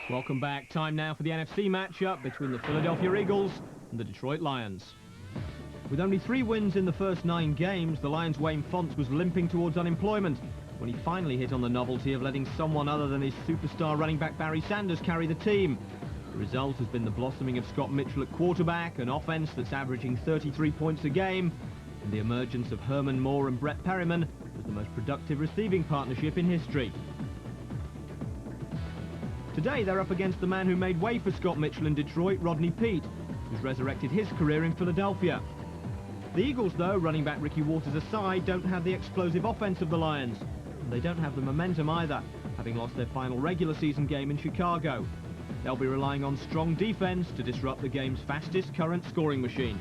Welcome back. Time now for the NFC matchup between the Philadelphia Eagles and the Detroit Lions. With only 3 wins in the first 9 games, the Lions' Wayne Fontes was limping towards unemployment when he finally hit on the novelty of letting someone other than his superstar running back Barry Sanders carry the team. The result has been the blossoming of Scott Mitchell at quarterback, an offense that's averaging 33 points a game, and the emergence of Herman Moore and Brett Perryman as the most productive receiving partnership in history. Today they're up against the man who made way for Scott Mitchell in Detroit, Rodney Peete, who's resurrected his career in Philadelphia. The Eagles, though, running back Ricky Watters aside, don't have the explosive offense of the Lions. And they don't have the momentum either, having lost their final regular season game in Chicago. They'll be relying on strong defense to disrupt the game's fastest current scoring machine.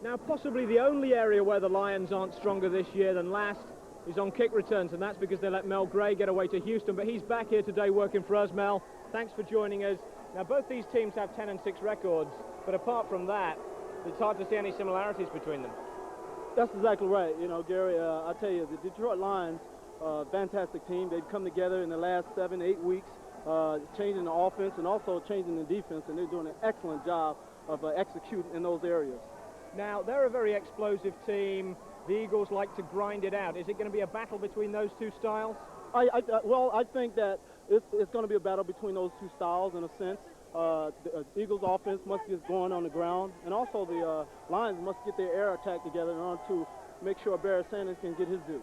Now, possibly the only area where the Lions aren't stronger this year than last is on kick returns, and that's because they let Mel Gray get away to Houston, but he's back here today working for us. Mel, thanks for joining us. Now, both these teams have 10-6 records, but apart from that, it's hard to see any similarities between them. That's exactly right. You know, Gary, I tell you, the Detroit Lions, fantastic team. They've come together in the last 7-8 weeks, changing the offense and also changing the defense, and they're doing an excellent job of executing in those areas. Now, they're a very explosive team. The Eagles like to grind it out. Is it going to be a battle between those two styles? Well, I think that it's going to be a battle between those two styles in a sense. The Eagles offense must get going on the ground, and also the Lions must get their air attack together in order to make sure Barry Sanders can get his due.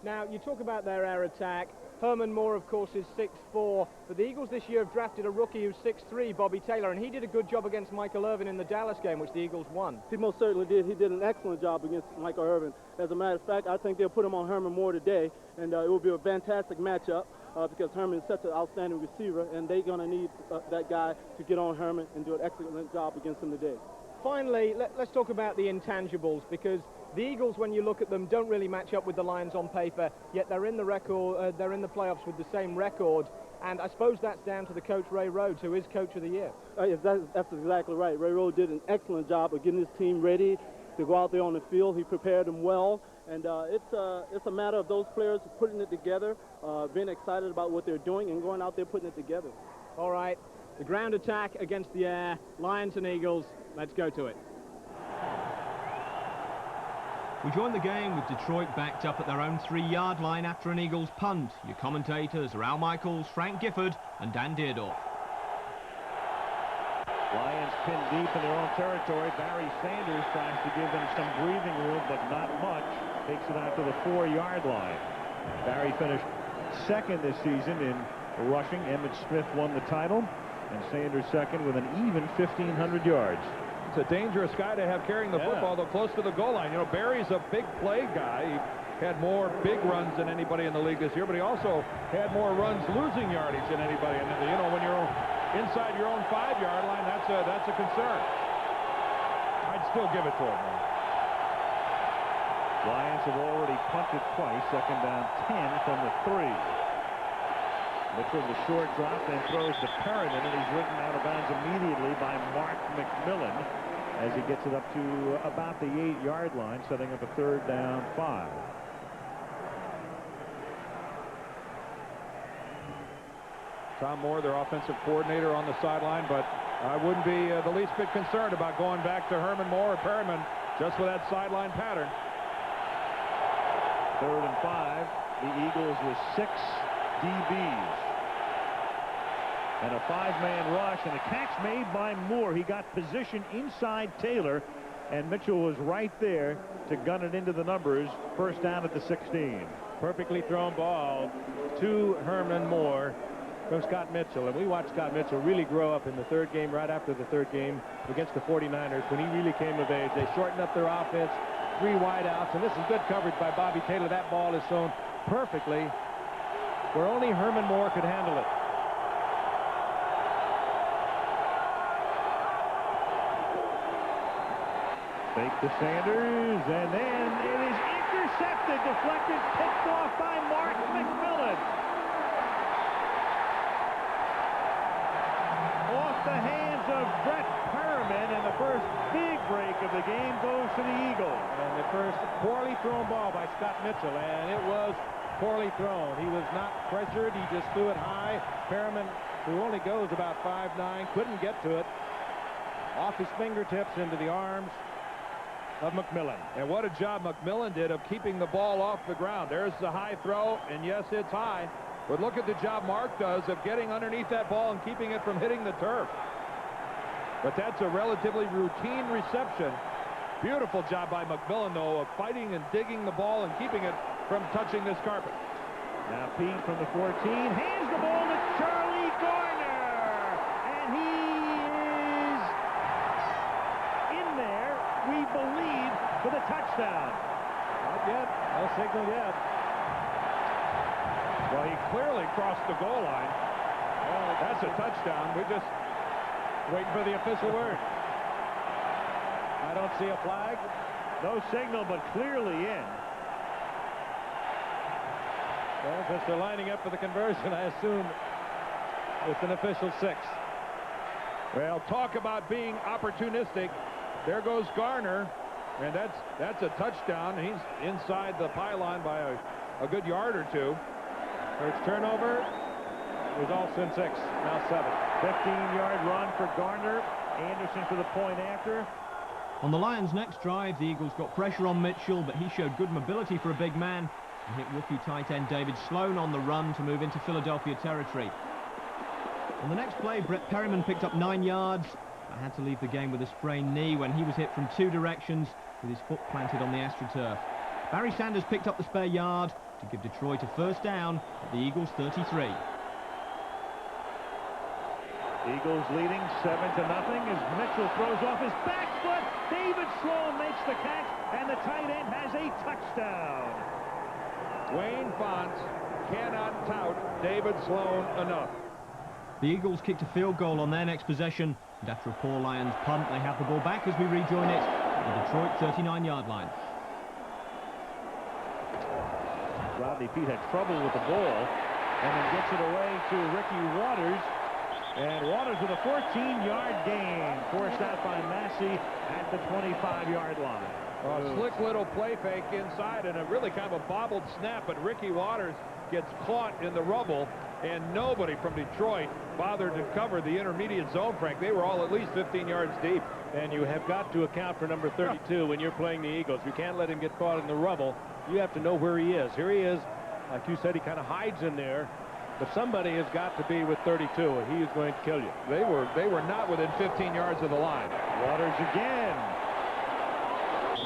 Now, you talk about their air attack. Herman Moore, of course, is 6'4", but the Eagles this year have drafted a rookie who's 6'3", Bobby Taylor, and he did a good job against Michael Irvin in the Dallas game, which the Eagles won. He most certainly did. He did an excellent job against Michael Irvin. As a matter of fact, I think they'll put him on Herman Moore today, and it will be a fantastic matchup because Herman is such an outstanding receiver, and they're going to need that guy to get on Herman and do an excellent job against him today. Finally, let's talk about the intangibles, because the Eagles, when you look at them, don't really match up with the Lions on paper, yet they're in the they're in the playoffs with the same record, and I suppose that's down to the coach Ray Rhodes, who is Coach of the Year. Yes, that's exactly right. Ray Rhodes did an excellent job of getting his team ready to go out there on the field. He prepared them well, and it's a matter of those players putting it together, being excited about what they're doing, and going out there putting it together. All right, the ground attack against the air, Lions and Eagles. Let's go to it. We join the game with Detroit backed up at their own 3-yard line after an Eagles punt. Your commentators are Al Michaels, Frank Gifford and Dan Deardorff. Lions pinned deep in their own territory. Barry Sanders tries to give them some breathing room, but not much. Takes it out to the 4-yard line. Barry finished second this season in rushing. Emmitt Smith won the title, and Sanders second with an even 1,500 yards. It's a dangerous guy to have carrying the football, though, close to the goal line. You know, Barry's a big play guy. He had more big runs than anybody in the league this year, but he also had more runs losing yardage than anybody. And, you know, when you're inside your own 5-yard line, that's a concern. I'd still give it to him, man. Lions have already punted twice, second down 10 from the 3. Mitchell, the short drop, then throws to Perryman, and he's ridden out of bounds immediately by Mark McMillan as he gets it up to about the 8-yard line, setting up a 3rd down 5. Tom Moore, their offensive coordinator, on the sideline, but I wouldn't be the least bit concerned about going back to Herman Moore or Perryman just with that sideline pattern. 3rd and 5. The Eagles with 6 DBs. And a 5-man rush, and a catch made by Moore. He got position inside Taylor, and Mitchell was right there to gun it into the numbers. First down at the 16. Perfectly thrown ball to Herman Moore from Scott Mitchell. And we watched Scott Mitchell really grow up in the third game, right after the third game against the 49ers, when he really came of age. They shortened up their offense, 3 wideouts, and this is good coverage by Bobby Taylor. That ball is thrown perfectly where only Herman Moore could handle it. Fake to Sanders, and then it is intercepted, deflected, picked off by Mark McMillan. Off the hands of Brett Perriman, and the first big break of the game goes to the Eagles. And the first poorly thrown ball by Scott Mitchell, and it was poorly thrown. He was not pressured. He just threw it high. Perriman, who only goes about 5'9", couldn't get to it. Off his fingertips into the arms of McMillan. And what a job McMillan did of keeping the ball off the ground. There's the high throw, and yes, it's high. But look at the job Mark does of getting underneath that ball and keeping it from hitting the turf. But that's a relatively routine reception. Beautiful job by McMillan, though, of fighting and digging the ball and keeping it from touching this carpet. Now Pete from the 14 hands the ball to Charlie Garner, and he is in there, we believe, for the touchdown. Not yet. No signal yet. Well, he clearly crossed the goal line. Well, that's a touchdown. We're just waiting for the official word. I don't see a flag. No signal, but clearly in. Well, since they're lining up for the conversion, I assume it's an official 6. Well, talk about being opportunistic. There goes Garner, and that's a touchdown. He's inside the pylon by a good yard or two. First turnover results in 6, now 7. 15-yard run for Garner. Anderson for the point after. On the Lions' next drive, the Eagles got pressure on Mitchell, but he showed good mobility for a big man and hit rookie tight end David Sloan on the run to move into Philadelphia territory. On the next play, Brett Perriman picked up 9 yards, but had to leave the game with a sprained knee when he was hit from 2 directions with his foot planted on the AstroTurf. Barry Sanders picked up the spare yard to give Detroit a first down at the Eagles' 33. Eagles leading 7-0 as Mitchell throws off his back foot. David Sloan makes the catch, and the tight end has a touchdown. Wayne Fonts cannot tout David Sloan enough. The Eagles kicked a field goal on their next possession, and after a poor Lions punt, they have the ball back as we rejoin it at the Detroit 39-yard line. Rodney Peete had trouble with the ball and then gets it away to Ricky Waters. And Waters with a 14-yard gain, forced out by Massey at the 25-yard line. A slick little play fake inside and a really kind of a bobbled snap, but Ricky Waters gets caught in the rubble, and nobody from Detroit bothered to cover the intermediate zone, Frank. They were all at least 15 yards deep. And you have got to account for number 32 when you're playing the Eagles. You can't let him get caught in the rubble. You have to know where he is. Here he is. Like you said, he kind of hides in there. But somebody has got to be with 32, or he is going to kill you. They were not within 15 yards of the line. Waters again.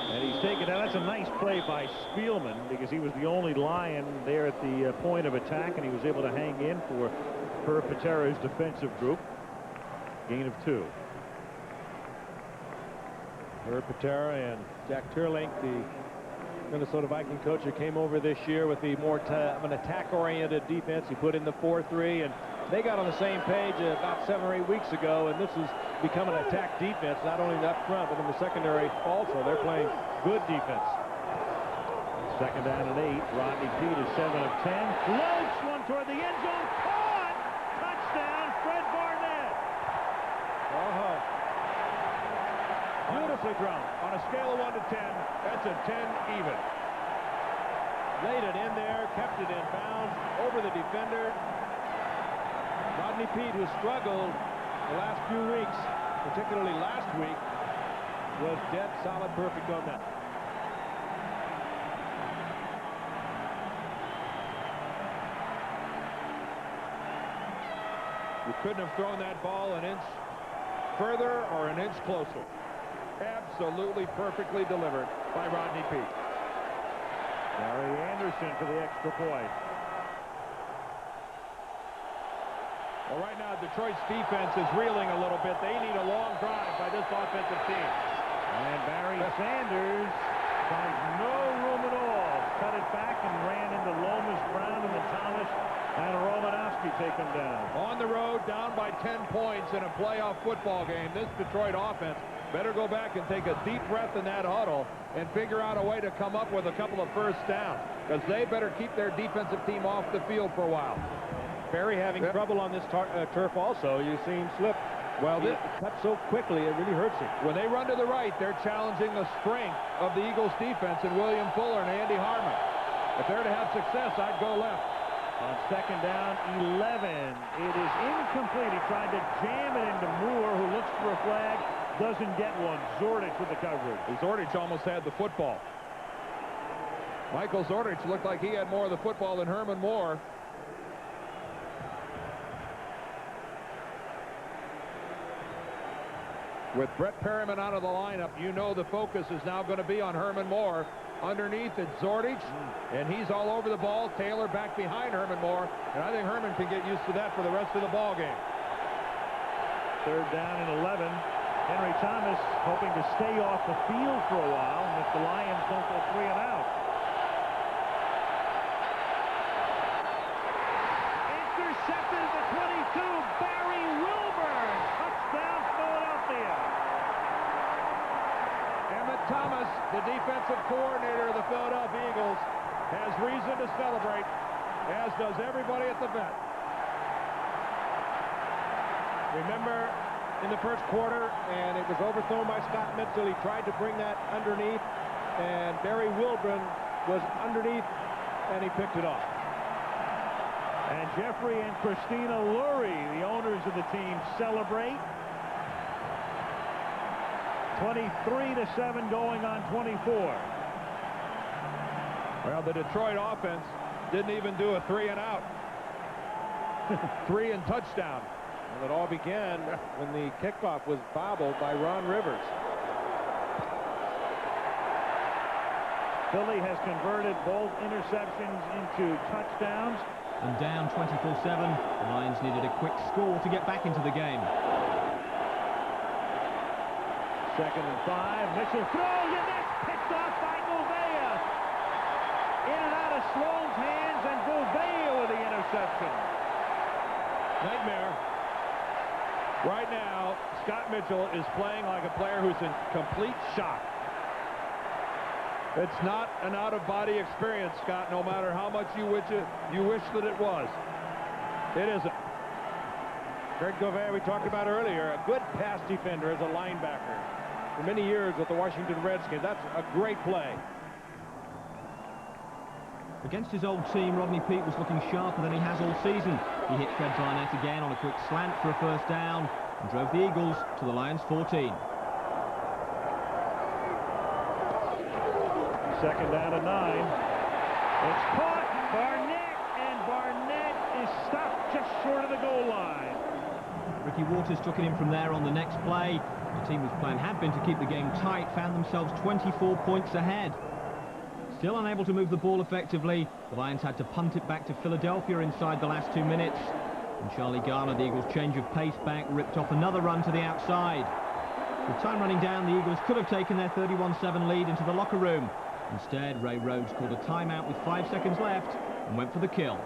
And he's taken out. That's a nice play by Spielman, because he was the only Lion there at the point of attack, and he was able to hang in for Patera's defensive group. Gain of 2. Patera and Jack Terlink, the Minnesota Viking coach who came over this year with the more of an attack-oriented defense. He put in the 4-3, and they got on the same page about 7 or 8 weeks ago, and this has become an attack defense, not only up front, but in the secondary also. They're playing good defense. Second down and 8. Rodney Peete is 7 of 10. Floats one toward the end zone. Caught! Touchdown, Fred Barnett. Beautifully thrown. On a scale of 1 to 10, that's a 10 even. Laid it in there, kept it in bounds, over the defender. Rodney Peete, who struggled the last few weeks, particularly last week, was dead solid perfect on that. You couldn't have thrown that ball an inch further or an inch closer. Absolutely perfectly delivered by Rodney Peete. Gary Anderson for the extra point. Well, right now, Detroit's defense is reeling a little bit. They need a long drive by this offensive team. And Barry Sanders finds no room at all. Cut it back and ran into Lomas, Brown, and then Thomas and Romanowski take him down. On the road, down by 10 points in a playoff football game. This Detroit offense better go back and take a deep breath in that huddle and figure out a way to come up with a couple of first downs, because they better keep their defensive team off the field for a while. Barry having trouble on this turf also. You see him slip. Well, it cut so quickly, it really hurts him. When they run to the right, they're challenging the strength of the Eagles defense in William Fuller and Andy Harmon. If they're to have success, I'd go left. On second down, 11. It is incomplete. He tried to jam it into Moore, who looks for a flag, doesn't get one. Zordich with the coverage. Zordich almost had the football. Michael Zordich looked like he had more of the football than Herman Moore. With Brett Perriman out of the lineup, you know the focus is now going to be on Herman Moore. Underneath it's Zordich, and he's all over the ball. Taylor back behind Herman Moore, and I think Herman can get used to that for the rest of the ball game. Third down and 11. Henry Thomas hoping to stay off the field for a while, and if the Lions don't go 3 and out. Intercepted at the 22. Barry Wilburn. Touchdown, Philadelphia. Emmett Thomas, the defensive coordinator of the Philadelphia Eagles, has reason to celebrate, as does everybody at the vet. Remember in the first quarter, and it was overthrown by Scott Mitchell. He tried to bring that underneath, and Barry Wilburn was underneath, and he picked it off. And Jeffrey and Christina Lurie, the owners of the team, celebrate. 23-7 going on 24. Well, the Detroit offense didn't even do a 3 and out. 3 and touchdown. Well, it all began when the kickoff was bobbled by Ron Rivers. Philly has converted both interceptions into touchdowns. And down 24-7, the Lions needed a quick score to get back into the game. Second and 5. Mitchell throws, and that's picked off by Gouveia. In and out of Sloan's hands, and Gouveia with the interception. Nightmare. Right now, Scott Mitchell is playing like a player who's in complete shock. It's not an out-of-body experience, Scott, no matter how much you wish that it was. It isn't. Greg Gouveia, we talked about earlier, a good pass defender as a linebacker. For many years with the Washington Redskins, that's a great play. Against his old team, Rodney Peete was looking sharper than he has all season. He hit Fred Barnett again on a quick slant for a first down and drove the Eagles to the Lions' 14. Second down and 9. It's caught. Barnett, and Barnett is stopped just short of the goal line. Ricky Waters took it in from there on the next play. The team whose plan had been to keep the game tight found themselves 24 points ahead. Still unable to move the ball effectively, the Lions had to punt it back to Philadelphia inside the last 2 minutes. And Charlie Garner, the Eagles' change of pace back, ripped off another run to the outside. With time running down, the Eagles could have taken their 31-7 lead into the locker room. Instead, Ray Rhodes called a timeout with 5 seconds left and went for the kill.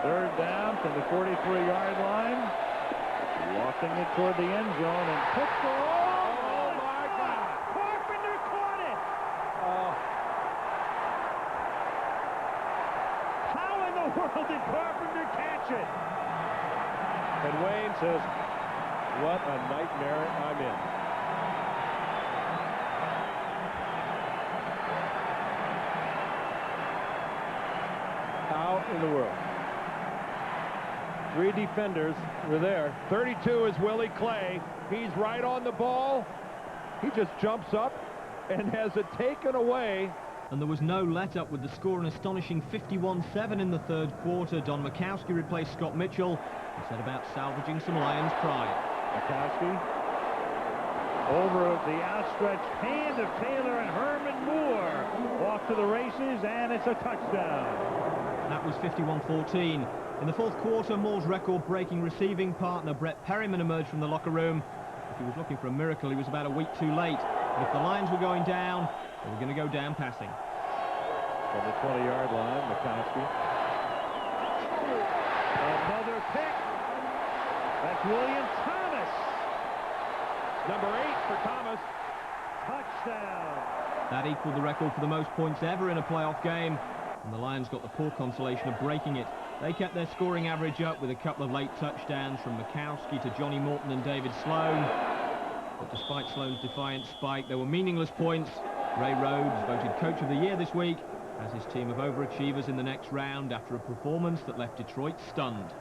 Third down from the 43-yard line. Walking it toward the end zone and puts the Oh, my God. Carpenter caught it. How in the world did Carpenter catch it? And Wayne says, what a nightmare I'm in. How in the world? 3 defenders were there. 32 is Willie Clay. He's right on the ball. He just jumps up and has it taken away and there was no let-up with the score an astonishing 51-7 in the third quarter. Don Makowski replaced Scott Mitchell and set about salvaging some Lions pride. Makowski over the outstretched hand of Taylor, and Herman Moore off to the races, and it's a touchdown. That was 51-14. In the fourth quarter, Moore's record-breaking receiving partner, Brett Perryman, emerged from the locker room. If he was looking for a miracle, he was about a week too late. But if the Lions were going down, they were going to go down passing. From the 20-yard line, Makowski. Another pick. That's William Thomas. Number 8 for Thomas. Touchdown. That equaled the record for the most points ever in a playoff game, and the Lions got the poor consolation of breaking it. They kept their scoring average up with a couple of late touchdowns from Makowski to Johnny Morton and David Sloan. But despite Sloan's defiant spike, there were meaningless points. Ray Rhodes, voted Coach of the Year this week, has his team of overachievers in the next round after a performance that left Detroit stunned.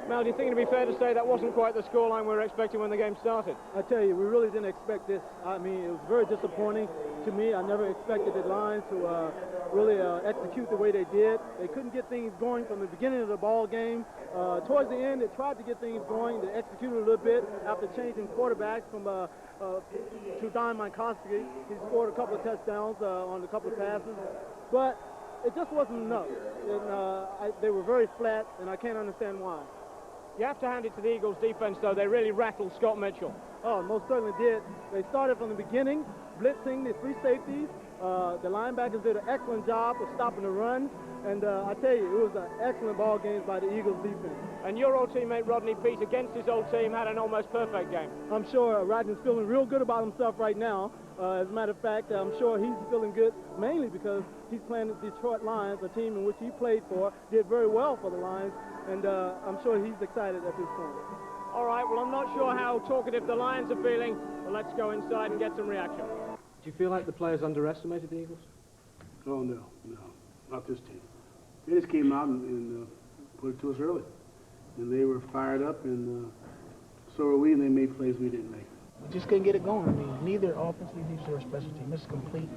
Mel, do you think it'd be fair to say that wasn't quite the scoreline we were expecting when the game started? I tell you, we really didn't expect this. I mean, it was very disappointing to me. I never expected the Lions to really execute the way they did. They couldn't get things going from the beginning of the ball game. Towards the end, they tried to get things going. They executed a little bit after changing quarterbacks from to Don Makowski. He scored a couple of touchdowns on a couple of passes, but it just wasn't enough. And, they were very flat, and I can't understand why. You have to hand it to the Eagles' defense, though. They really rattled Scott Mitchell. Oh, most certainly did. They started from the beginning, blitzing the three safeties. The linebackers did an excellent job of stopping the run. And I tell you, it was an excellent ball game by the Eagles defense. And your old teammate Rodney Peete against his old team had an almost perfect game. I'm sure Rodney's feeling real good about himself right now. As a matter of fact, I'm sure he's feeling good mainly because he's playing the Detroit Lions, a team in which he played for, did very well for the Lions, and I'm sure he's excited at this point. All right, well, I'm not sure how talkative the Lions are feeling, but let's go inside and get some reaction. Do you feel like the players underestimated the Eagles? Oh, no, not this team. They just came out and put it to us early. And they were fired up, and so were we, and they made plays we didn't make. Just couldn't get it going. I mean, neither offensively, neither special team. This is a complete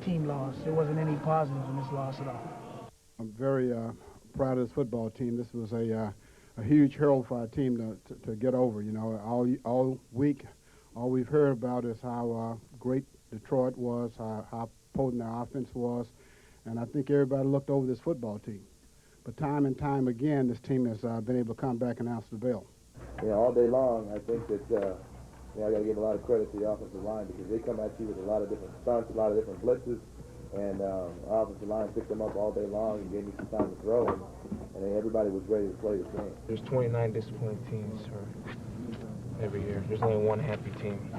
team loss. There wasn't any positives in this loss at all. I'm very proud of this football team. This was a huge hurdle for our team to get over. You know, all week, all we've heard about is how great Detroit was, how potent their offense was, and I think everybody looked over this football team. But time and time again, this team has been able to come back and answer the bell. You know, all day long, I think that I got to give a lot of credit to the offensive line because they come at you with a lot of different stunts, a lot of different blitzes, and our offensive line picked them up all day long and gave me some time to throw, and everybody was ready to play this game. There's 29 disappointed teams every year. There's only one happy team.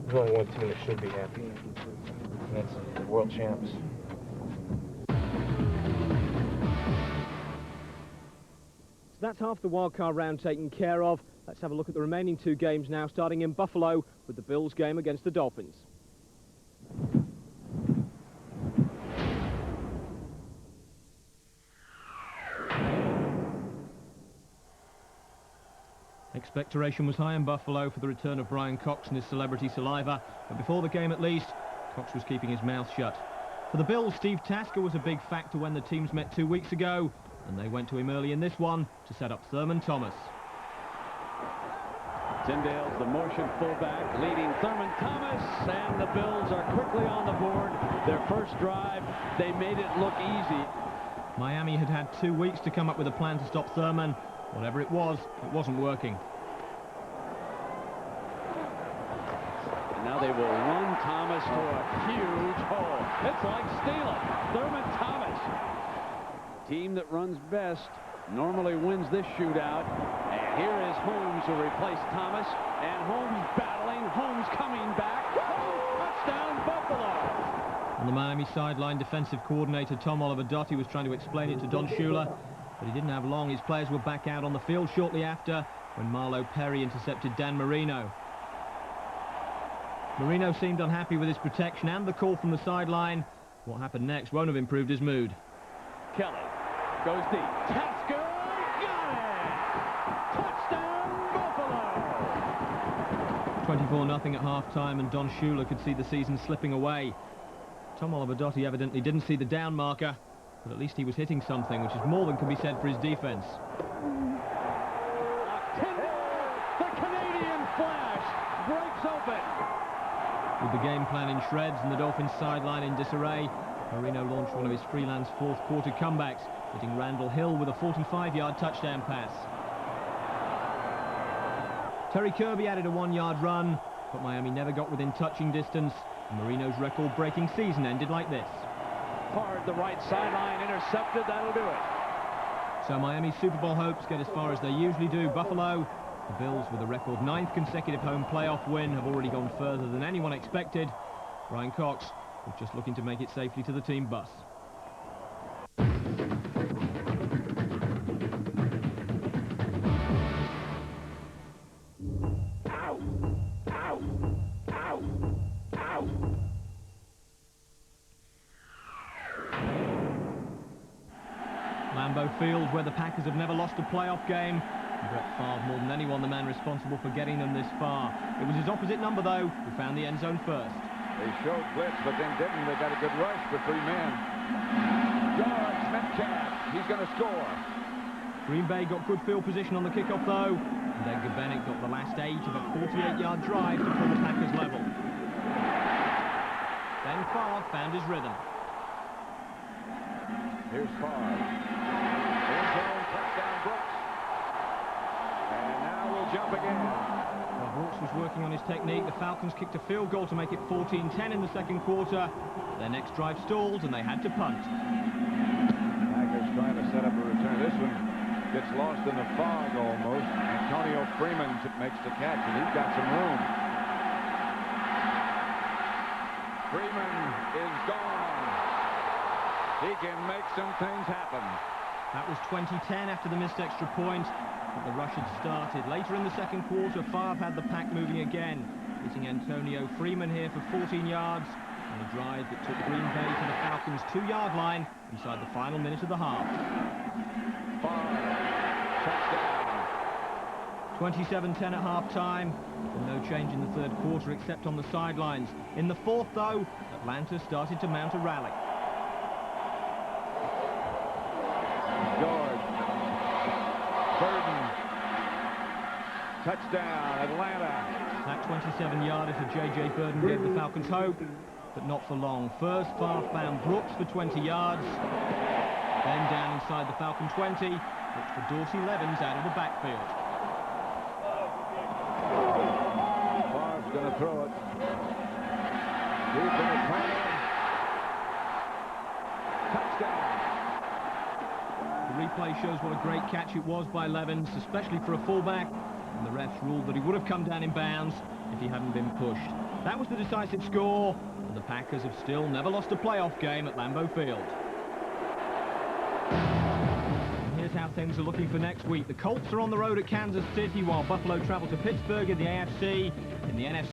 There's only one team that should be happy, and that's the world champs. So that's half the wildcard round taken care of. Let's have a look at the remaining two games now, starting in Buffalo with the Bills game against the Dolphins. Expectoration was high in Buffalo for the return of Brian Cox and his celebrity saliva, but before the game at least, Cox was keeping his mouth shut. For the Bills, Steve Tasker was a big factor when the teams met 2 weeks ago, and they went to him early in this one to set up Thurman Thomas. Tyndale's the motion fullback leading Thurman Thomas, and the Bills are quickly on the board. Their first drive, they made it look easy. Miami had had 2 weeks to come up with a plan to stop Thurman. Whatever it wasn't working. And now they will run Thomas to a huge hole. It's like stealing. Thurman Thomas. Team that runs best normally wins this shootout. And here is Holmes who replaced Thomas. And Holmes battling. Holmes coming back. Touchdown, Buffalo. On the Miami sideline, defensive coordinator Tom Oliver-Dottie was trying to explain it to Don Shula, but he didn't have long. His players were back out on the field shortly after when Marlo Perry intercepted Dan Marino. Marino seemed unhappy with his protection and the call from the sideline. What happened next won't have improved his mood. Kelly goes deep. Tasker got it! Touchdown, Buffalo! 24-0 at half-time, and Don Shula could see the season slipping away. Tom Oliver-Dotti evidently didn't see the down marker, but at least he was hitting something, which is more than can be said for his defense. The Canadian flash breaks open. With the game plan in shreds and the Dolphins sideline in disarray, Marino launched one of his freelance fourth-quarter comebacks, hitting Randall Hill with a 45-yard touchdown pass. Terry Kirby added a 1-yard run, but Miami never got within touching distance, and Marino's record-breaking season ended like this. Hard the right sideline, intercepted, that'll do it. So Miami's Super Bowl hopes get as far as they usually do. Buffalo, the Bills with a record 9th consecutive home playoff win, have already gone further than anyone expected. Brian Cox was just looking to make it safely to the team bus. Lambeau Field, where the Packers have never lost a playoff game. And Brett Favre, more than anyone, the man responsible for getting them this far. It was his opposite number, though, who found the end zone first. They showed blitz, but then didn't. They got a good rush for 3 men. Yards, Metcalf, he's going to score. Green Bay got good field position on the kickoff, though. And Edgar Bennett got the last 8 of a 48-yard drive to pull the Packers level. Then Favre found his rhythm. Here's Favre. End zone, touchdown, Brooks. And now we'll jump again. While Brooks was working on his technique, the Falcons kicked a field goal to make it 14-10 in the second quarter. Their next drive stalled, and they had to punt. Packers trying to set up a return. This one gets lost in the fog almost. Antonio Freeman makes the catch, and he's got some room. Freeman is gone. He can make some things happen. That was 2010 after the missed extra point, but the rush had started. Later in the second quarter, Favre had the pack moving again, hitting Antonio Freeman here for 14 yards on a drive that took Green Bay to the Falcons' 2-yard line inside the final minute of the half. Touchdown. 27-10 at half-time, and no change in the third quarter except on the sidelines. In the fourth, though, Atlanta started to mount a rally. George. Burden. Touchdown, Atlanta. That 27-yarder to J.J. Burden gave the Falcons hope, but not for long. First, Favre found Brooks for 20 yards. Then down inside the Falcon 20, looked for Dorsey Levens out of the backfield. Favre's going to throw it. Deep in the corner. Touchdown. The replay shows what a great catch it was by Levens, especially for a fullback, and the refs ruled that he would have come down in bounds if he hadn't been pushed. That was the decisive score, and the Packers have still never lost a playoff game at Lambeau Field. And here's how things are looking for next week. The Colts are on the road at Kansas City, while Buffalo travel to Pittsburgh in the AFC. In the NFC,